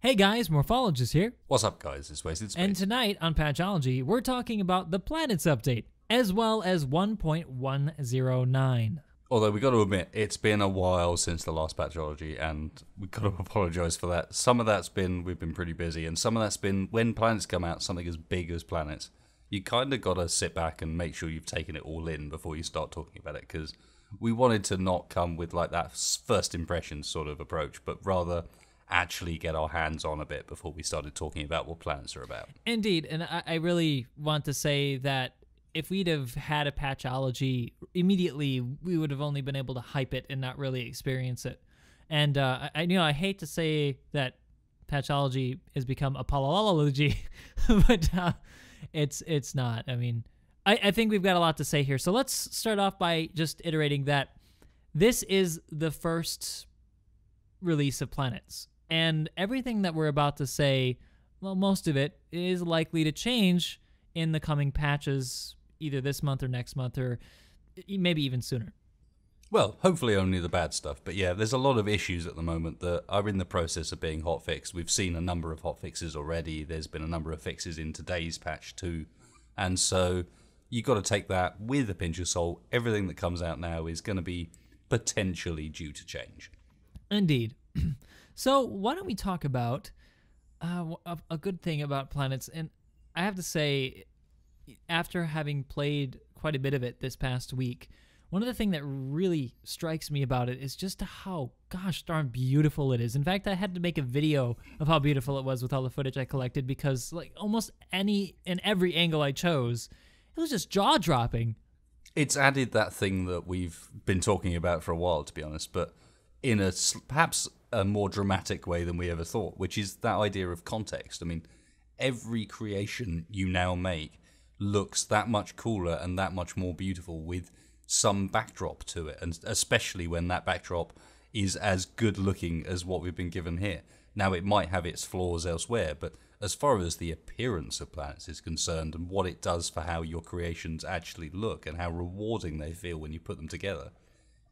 Hey guys, Morphologist here, What's up, guys? It's Wasted Space. and tonight on Patchology, we're talking about the planets update, as well as 1.109. Although we got to admit, it's been a while since the last Patchology, and we got to apologise for that. Some of that's been we've been pretty busy, and some of that's been when planets come out, something as big as planets. You kind of got to sit back and make sure you've taken it all in before you start talking about it, because we wanted to not come with like that first impression sort of approach, but rather actually get our hands on a bit before we started talking about what planets are about. Indeed, and I really want to say that if we'd have had a Patchology immediately, we would have only been able to hype it and not really experience it. And I hate to say that Patchology has become Apolloology, but it's not. I mean, I think we've got a lot to say here. So let's start off by just iterating that this is the first release of planets. And everything that we're about to say, well, most of it is likely to change in the coming patches, either this month or next month, or maybe even sooner. Well, hopefully only the bad stuff. But yeah, there's a lot of issues at the moment that are in the process of being hotfixed. We've seen a number of hotfixes already. There's been a number of fixes in today's patch too. And so you got to take that with a pinch of salt. Everything that comes out now is going to be potentially due to change. Indeed. So why don't we talk about a good thing about planets? And I have to say, after having played quite a bit of it this past week, one of the things that really strikes me about it is just how gosh darn beautiful it is. In fact, I had to make a video of how beautiful it was with all the footage I collected because like almost every angle I chose, it was just jaw-dropping. It's added that thing that we've been talking about for a while, to be honest, but in a perhaps a more dramatic way than we ever thought, which is that idea of context. I mean, every creation you now make looks that much cooler and that much more beautiful with some backdrop to it, and especially when that backdrop is as good looking as what we've been given here. Now, it might have its flaws elsewhere, but as far as the appearance of planets is concerned and what it does for how your creations actually look and how rewarding they feel when you put them together,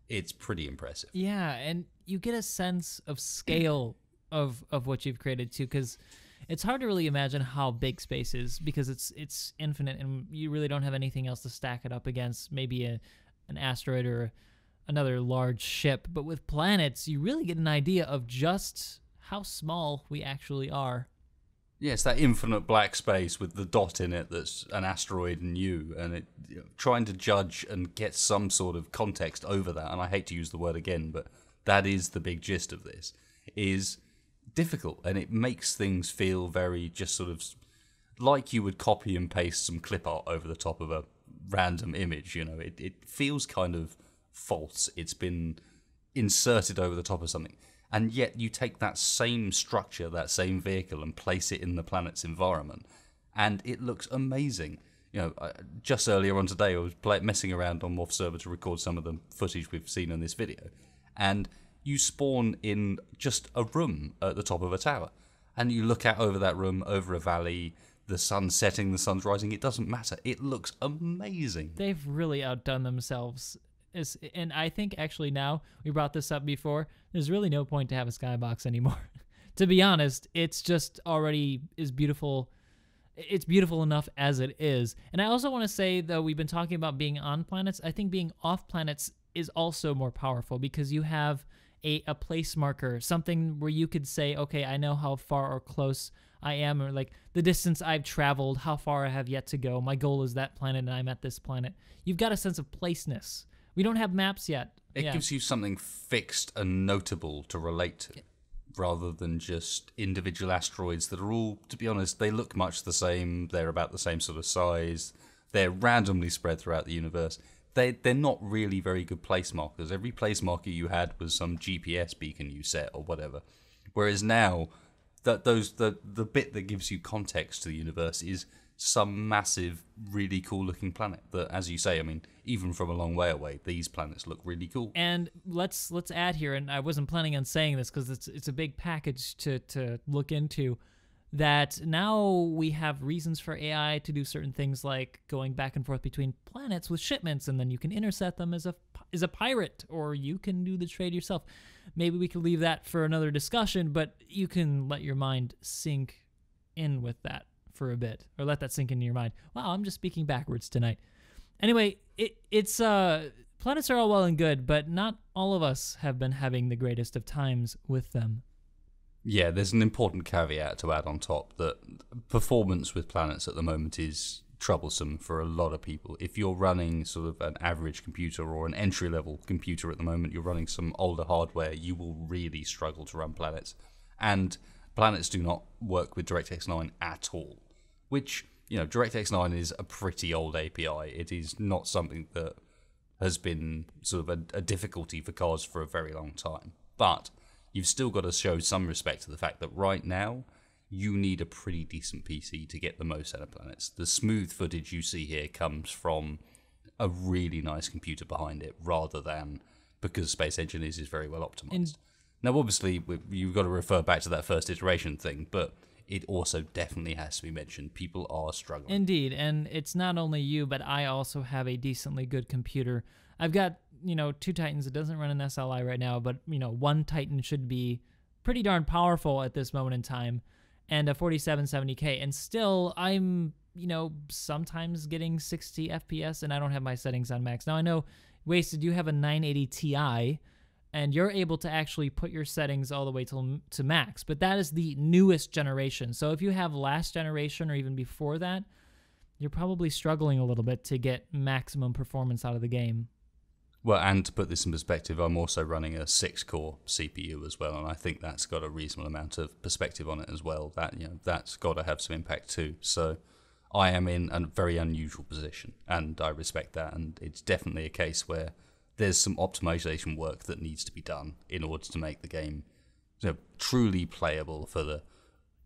it's pretty impressive. Yeah, and you get a sense of scale of what you've created too, because it's hard to really imagine how big space is because it's infinite and you really don't have anything else to stack it up against. Maybe an asteroid or another large ship, but with planets, you really get an idea of just how small we actually are. Yeah, it's that infinite black space with the dot in it that's an asteroid and you, and it trying to judge and get some sort of context over that, and I hate to use the word again, but that is the big gist of this, is difficult, and it makes things feel very just sort of like you would copy and paste some clip art over the top of a random image, you know. It feels kind of false. It's been inserted over the top of something. And yet you take that same structure, that same vehicle, and place it in the planet's environment, and it looks amazing. You know, just earlier on today, I was messing around on Morph Server to record some of the footage we've seen in this video, and you spawn in just a room at the top of a tower, and you look out over that room, over a valley, the sun's setting, the sun's rising, it doesn't matter. It looks amazing. They've really outdone themselves. And I think actually now, we brought this up before, there's really no point to have a skybox anymore. To be honest, it's just already is beautiful. It's beautiful enough as it is. And I also want to say, though, we've been talking about being on planets. I think being off planets is also more powerful because you have a place marker, something where you could say, okay, I know how far or close I am, or like the distance I've traveled, how far I have yet to go. My goal is that planet and I'm at this planet. You've got a sense of placeness. We don't have maps yet. It gives you something fixed and notable to relate to, rather than just individual asteroids that are all, to be honest, they look much the same. They're about the same sort of size. They're randomly spread throughout the universe. They're not really very good place markers. Every place marker you had was some GPS beacon you set or whatever. Whereas now, the bit that gives you context to the universe is some massive, really cool-looking planet that, as you say, I mean, even from a long way away, these planets look really cool. And let's add here, and I wasn't planning on saying this because it's a big package to look into, that now we have reasons for AI to do certain things like going back and forth between planets with shipments, and then you can intercept them as is a pirate, or you can do the trade yourself. Maybe we could leave that for another discussion, but you can let your mind sink in with that for a bit, or let that sink into your mind. Wow, I'm just speaking backwards tonight. Anyway, it's planets are all well and good, but not all of us have been having the greatest of times with them. Yeah, there's an important caveat to add on top, that performance with planets at the moment is troublesome for a lot of people. If you're running sort of an average computer or an entry-level computer at the moment, you're running some older hardware, you will really struggle to run planets. And planets do not work with DirectX 9 at all, which, you know, DirectX 9 is a pretty old API. It is not something that has been sort of a difficulty for cards for a very long time. But you've still got to show some respect to the fact that right now, you need a pretty decent PC to get the most out of planets. The smooth footage you see here comes from a really nice computer behind it, rather than because Space Engine is very well optimized. Now, obviously, you've got to refer back to that first iteration thing, but it also definitely has to be mentioned. People are struggling. Indeed, and it's not only you, but I also have a decently good computer. I've got, 2 Titans. It doesn't run an SLI right now, but, 1 Titan should be pretty darn powerful at this moment in time, and a 4770K. And still, I'm, sometimes getting 60 FPS, and I don't have my settings on max. Now, I know, Wasted, you have a 980 Ti, and you're able to actually put your settings all the way to max. But that is the newest generation. So if you have last generation or even before that, you're probably struggling a little bit to get maximum performance out of the game. Well, and to put this in perspective, I'm also running a 6-core CPU as well, and I think that's got a reasonable amount of perspective on it as well. That's got to have some impact too. So I am in a very unusual position, and I respect that. And it's definitely a case where there's some optimization work that needs to be done in order to make the game truly playable for the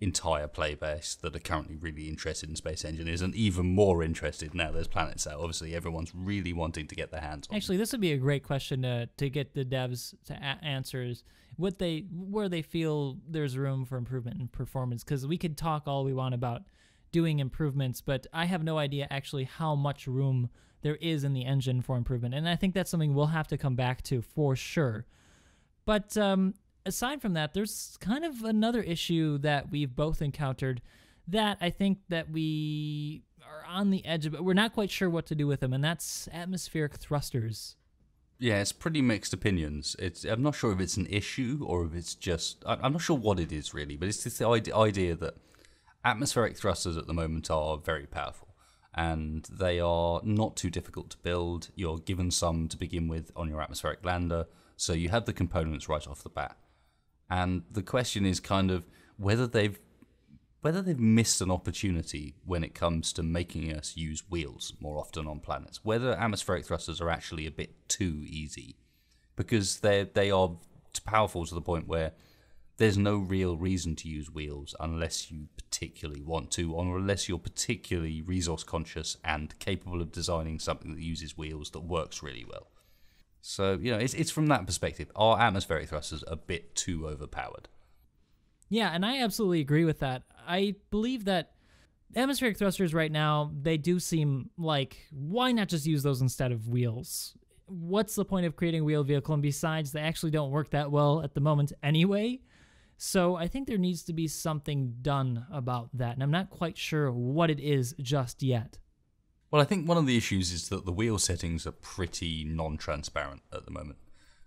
entire play base that are currently really interested in Space Engine, and even more interested now there's planets out. Obviously, everyone's really wanting to get their hands on Actually, this would be a great question to get the devs to answer, is where they feel there's room for improvement in performance, because we could talk all we want about doing improvements, but I have no idea actually how much room there is in the engine for improvement, and I think that's something we'll have to come back to for sure. But aside from that, there's kind of another issue that we've both encountered that I think that we are on the edge of, but we're not quite sure what to do with them, and that's atmospheric thrusters. Yeah, it's pretty mixed opinions. I'm not sure if it's an issue or if it's just, I'm not sure what it is really, but it's just the idea that atmospheric thrusters at the moment are very powerful, and they are not too difficult to build. You're given some to begin with on your atmospheric lander, so you have the components right off the bat. And the question is kind of whether they've missed an opportunity when it comes to making us use wheels more often on planets. Whether atmospheric thrusters are actually a bit too easy, because they are powerful to the point where there's no real reason to use wheels unless you particularly want to, or unless you're particularly resource conscious and capable of designing something that uses wheels that works really well. So, it's from that perspective. Are atmospheric thrusters a bit too overpowered? Yeah, and I absolutely agree with that. I believe that atmospheric thrusters right now, they do seem like, why not just use those instead of wheels? What's the point of creating a wheeled vehicle? And besides, they actually don't work that well at the moment anyway. So I think there needs to be something done about that, and I'm not quite sure what it is just yet. Well, I think one of the issues is that the wheel settings are pretty non-transparent at the moment.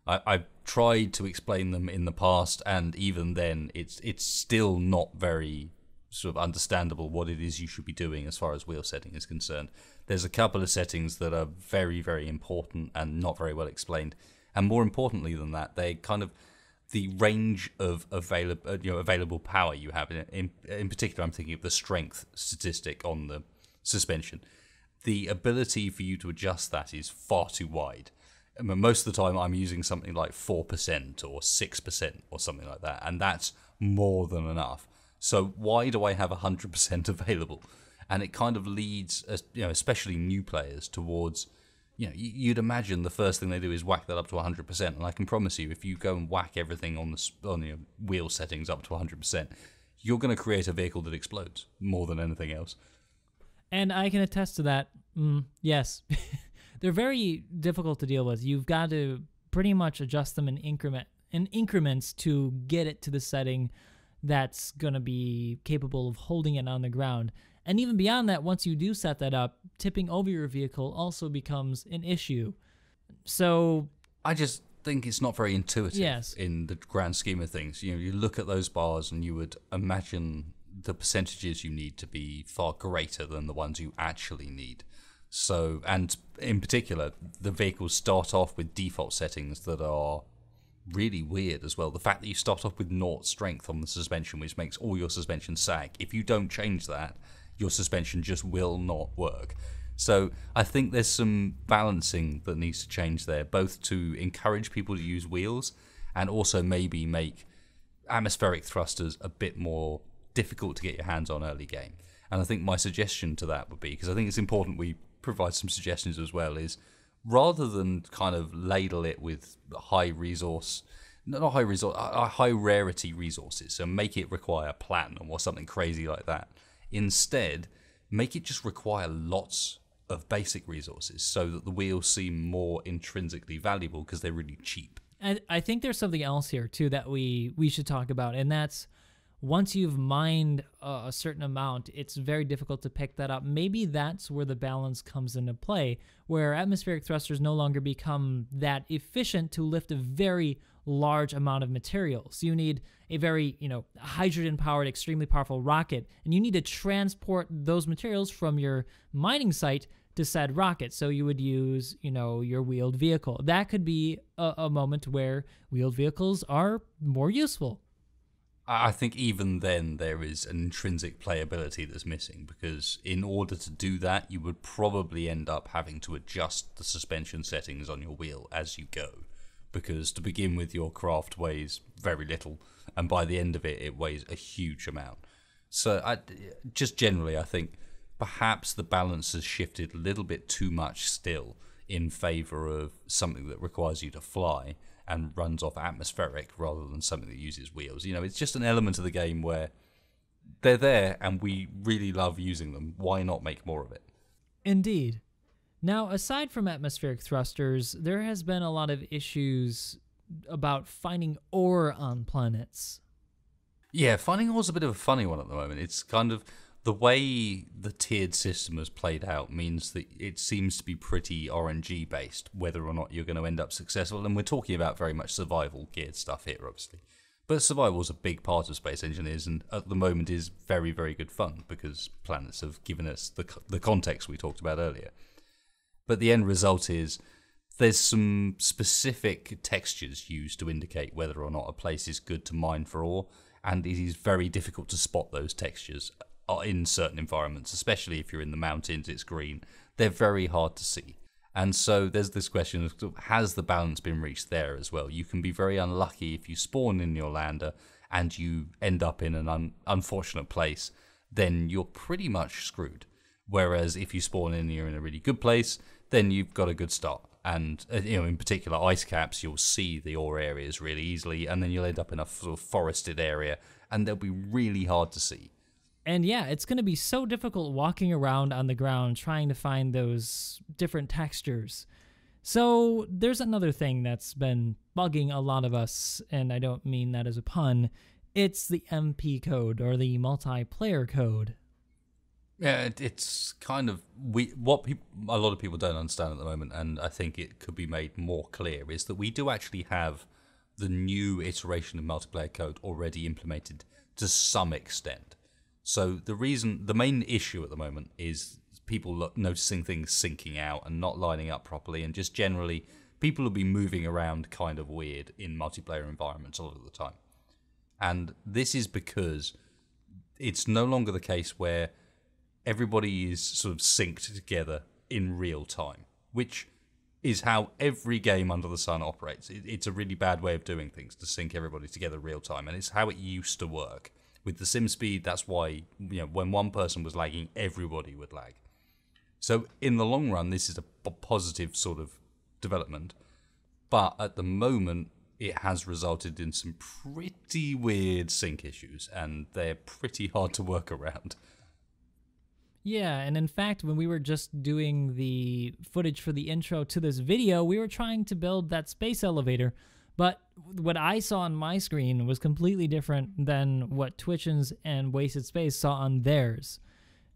I've tried to explain them in the past, and even then, it's still not very sort of understandable what it is you should be doing as far as wheel setting is concerned. There's a couple of settings that are very, very important and not very well explained, and more importantly than that, they kind of the range of available power you have. In particular, I'm thinking of the strength statistic on the suspension. The ability for you to adjust that is far too wide. I mean, most of the time I'm using something like 4% or 6% or something like that, and that's more than enough. So why do I have 100% available? And it kind of leads, especially new players, towards, you'd imagine the first thing they do is whack that up to 100%, and I can promise you, if you go and whack everything on the wheel settings up to 100%, you're going to create a vehicle that explodes more than anything else. And I can attest to that. Yes. they're very difficult to deal with. You've got to pretty much adjust them in increments to get it to the setting that's going to be capable of holding it on the ground. And even beyond that, once you do set that up, tipping over your vehicle also becomes an issue. So I just think it's not very intuitive Yes. in the grand scheme of things. You know, you look at those bars and you would imagine the percentages you need to be far greater than the ones you actually need. So, and in particular, the vehicles start off with default settings that are really weird as well. The fact that you start off with 0 strength on the suspension, which makes all your suspension sag. If you don't change that, your suspension just will not work. So I think there's some balancing that needs to change there, both to encourage people to use wheels and also maybe make atmospheric thrusters a bit more difficult to get your hands on early game. And I think my suggestion to that would be, because I think it's important we provide some suggestions as well, is rather than kind of ladle it with high rarity resources, so make it require platinum or something crazy like that. Instead, make it just require lots of basic resources so that the wheels seem more intrinsically valuable because they're really cheap. And I think there's something else here too that we should talk about, and that's once you've mined a certain amount, it's very difficult to pick that up. Maybe that's where the balance comes into play, where atmospheric thrusters no longer become that efficient to lift a very large amount of materials. You need a very, hydrogen-powered, extremely powerful rocket, and you need to transport those materials from your mining site to said rocket. So you would use, your wheeled vehicle. That could be a moment where wheeled vehicles are more useful. I think even then there is an intrinsic playability that's missing, because in order to do that, you would probably end up having to adjust the suspension settings on your wheel as you go. Because to begin with, your craft weighs very little, and by the end of it, it weighs a huge amount. So just generally, I think perhaps the balance has shifted a little bit too much still in favor of something that requires you to fly and runs off atmospheric rather than something that uses wheels. It's just an element of the game where they're there and we really love using them. Why not make more of it? Indeed. Now, aside from atmospheric thrusters, there has been a lot of issues about finding ore on planets. Yeah, finding ore's a bit of a funny one at the moment. It's kind of the way the tiered system has played out means that it seems to be pretty RNG based, whether or not you're going to end up successful. And we're talking about very much survival geared stuff here, obviously. But survival is a big part of Space Engineers, and at the moment is very, very good fun because planets have given us the context we talked about earlier. But the end result is there's some specific textures used to indicate whether or not a place is good to mine for ore, and it is very difficult to spot those textures in certain environments, especially if you're in the mountains, it's green. They're very hard to see. And so there's this question of, has the balance been reached there as well? You can be very unlucky if you spawn in your lander and you end up in an unfortunate place, then you're pretty much screwed. Whereas if you spawn in and you're in a really good place, then you've got a good start. And in particular ice caps, you'll see the ore areas really easily, and then you'll end up in a sort of forested area and they'll be really hard to see. And yeah, it's going to be so difficult walking around on the ground trying to find those different textures. So there's another thing that's been bugging a lot of us, and I don't mean that as a pun. It's the MP code, or the multiplayer code. Yeah, it's kind of a lot of people don't understand at the moment, and I think it could be made more clear, is that we do actually have the new iteration of multiplayer code already implemented to some extent. So the main issue at the moment is people noticing things sinking out and not lining up properly, and just generally people will be moving around kind of weird in multiplayer environments a lot of the time. And this is because it's no longer the case where everybody is sort of synced together in real time, which is how every game under the sun operates. It's a really bad way of doing things, to sync everybody together real time, and it's how it used to work. With the sim speed, that's why when one person was lagging, everybody would lag. So in the long run, this is a positive sort of development. But at the moment, it has resulted in some pretty weird sync issues, and they're pretty hard to work around. Yeah, and in fact, when we were just doing the footage for the intro to this video, we were trying to build that space elevator, but what I saw on my screen was completely different than what Twitchins and Wasted Space saw on theirs,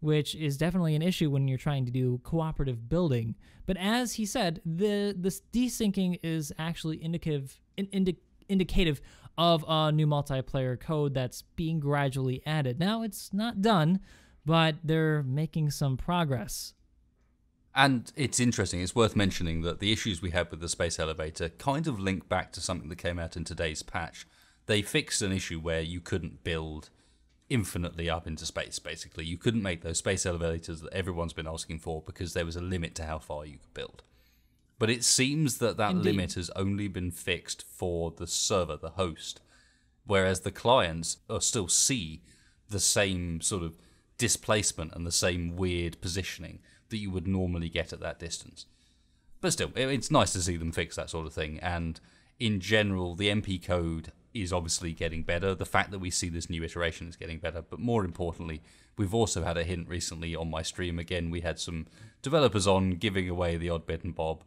which is definitely an issue when you're trying to do cooperative building. But as he said, this desyncing is actually indicative of a new multiplayer code that's being gradually added. Now, it's not done, but they're making some progress. And it's interesting, it's worth mentioning that the issues we had with the space elevator kind of link back to something that came out in today's patch. They fixed an issue where you couldn't build infinitely up into space, basically. You couldn't make those space elevators that everyone's been asking for because there was a limit to how far you could build. But it seems that Indeed. limit has only been fixed for the server, the host, whereas the clients still see the same sort of displacement and the same weird positioning that you would normally get at that distance. But still, it's nice to see them fix that sort of thing, and in general, the MP code is obviously getting better. The fact that we see this new iteration is getting better, but more importantly, we've also had a hint recently on my stream. Again, we had some developers on giving away the odd bit and bob,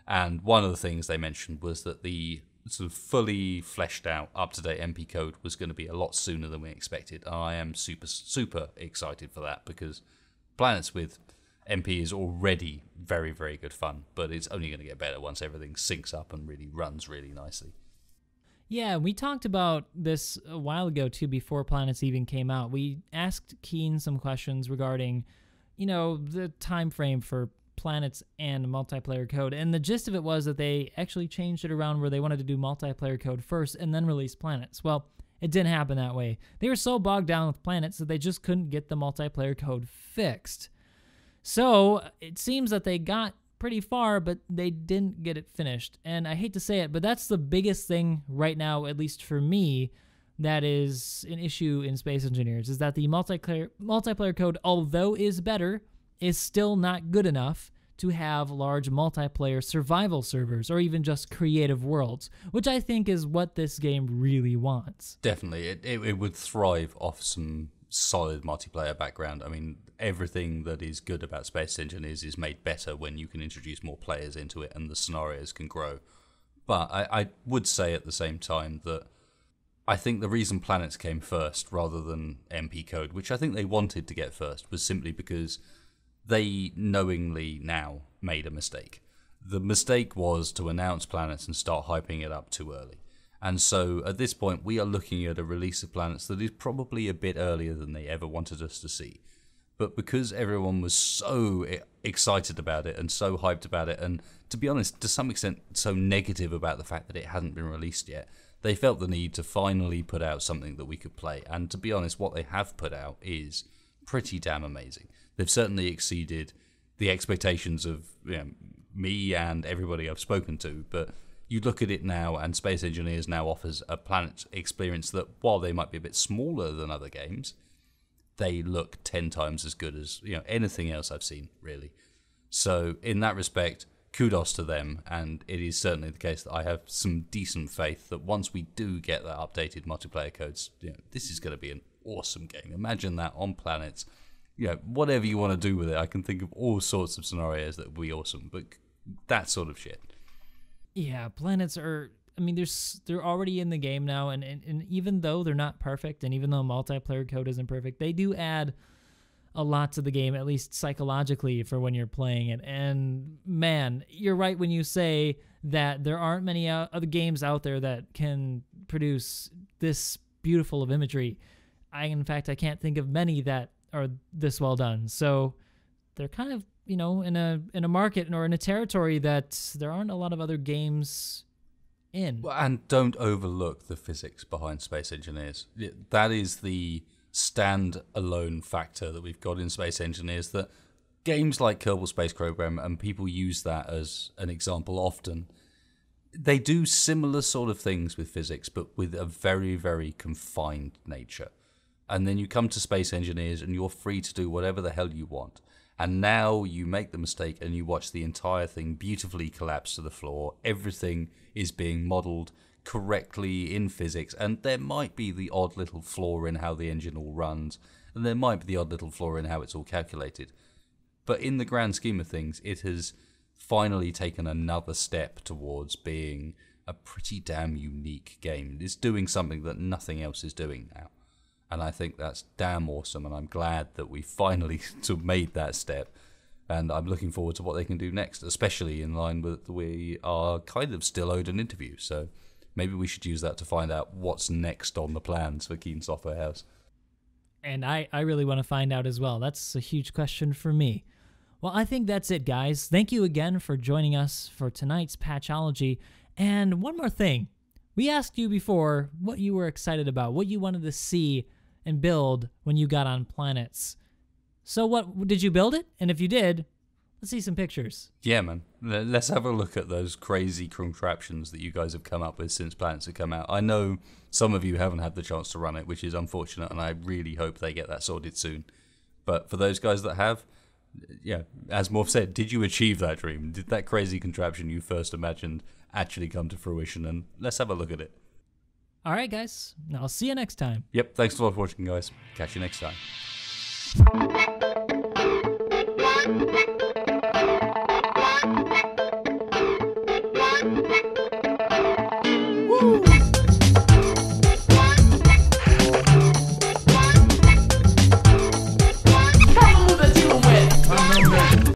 and one of the things they mentioned was that the sort of fully fleshed out, up-to-date MP code was going to be a lot sooner than we expected. And I am super, super excited for that, because Planets with MP is already very, very good fun, but it's only going to get better once everything syncs up and really runs really nicely. Yeah, we talked about this a while ago, too, before Planets even came out. We asked Keen some questions regarding, the time frame for Planets and multiplayer code, and the gist of it was that they actually changed it around where they wanted to do multiplayer code first and then release Planets. Well, it didn't happen that way. They were so bogged down with Planets that they just couldn't get the multiplayer code fixed. So it seems that they got pretty far, but they didn't get it finished. And I hate to say it, but that's the biggest thing right now, at least for me, that is an issue in Space Engineers, is that the multiplayer code, although is better, is still not good enough to have large multiplayer survival servers or even just creative worlds, which I think is what this game really wants. Definitely. It would thrive off some solid multiplayer background. I mean, everything that is good about Space Engineers is made better when you can introduce more players into it and the scenarios can grow. But I would say at the same time that I think the reason Planets came first rather than MP code, which I think they wanted to get first, was simply because they knowingly now made a mistake. The mistake was to announce Planets and start hyping it up too early. And so at this point, we are looking at a release of Planets that is probably a bit earlier than they ever wanted us to see. But because everyone was so excited about it and so hyped about it, and to be honest, to some extent, so negative about the fact that it hadn't been released yet, they felt the need to finally put out something that we could play. And to be honest, what they have put out is pretty damn amazing. They've certainly exceeded the expectations of me and everybody I've spoken to, but you look at it now, and Space Engineers now offers a Planet experience that, while they might be a bit smaller than other games, they look 10 times as good as anything else I've seen, really. So in that respect, kudos to them, and it is certainly the case that I have some decent faith that once we do get that updated multiplayer codes, this is going to be an awesome game. Imagine that on Planets. Whatever you want to do with it, I can think of all sorts of scenarios that would be awesome, but that sort of shit. Yeah, Planets are, they're already in the game now, and even though they're not perfect, and even though multiplayer code isn't perfect, they do add a lot to the game, at least psychologically, for when you're playing it. And man, you're right when you say that there aren't many other games out there that can produce this beautiful of imagery. In fact, I can't think of many that are this well done. So they're kind of, in a market or in a territory that there aren't a lot of other games in. And don't overlook the physics behind Space Engineers. That is the stand-alone factor that we've got in Space Engineers, that games like Kerbal Space Program, and people use that as an example often, they do similar sort of things with physics, but with a very, very confined nature. And then you come to Space Engineers and you're free to do whatever the hell you want. And now you make the mistake and you watch the entire thing beautifully collapse to the floor. Everything is being modeled correctly in physics, and there might be the odd little flaw in how the engine all runs, and there might be the odd little flaw in how it's all calculated. But in the grand scheme of things, it has finally taken another step towards being a pretty damn unique game. It's doing something that nothing else is doing now. And I think that's damn awesome, and I'm glad that we finally sort of made that step. And I'm looking forward to what they can do next, especially in line with we are kind of still owed an interview. So maybe we should use that to find out what's next on the plans for Keen Software House. And I really want to find out as well. That's a huge question for me. Well, I think that's it, guys. Thank you again for joining us for tonight's Patchology. And one more thing. We asked you before what you were excited about, what you wanted to see and build when you got on planets. So what, did you build it? And if you did, let's see some pictures. Yeah, man. Let's have a look at those crazy contraptions that you guys have come up with since Planets have come out. I know some of you haven't had the chance to run it, which is unfortunate, and I really hope they get that sorted soon. But for those guys that have, yeah, as Morph said, did you achieve that dream? Did that crazy contraption you first imagined actually come to fruition? And let's have a look at it. All right, guys. I'll see you next time. Yep, thanks a lot for watching, guys. Catch you next time.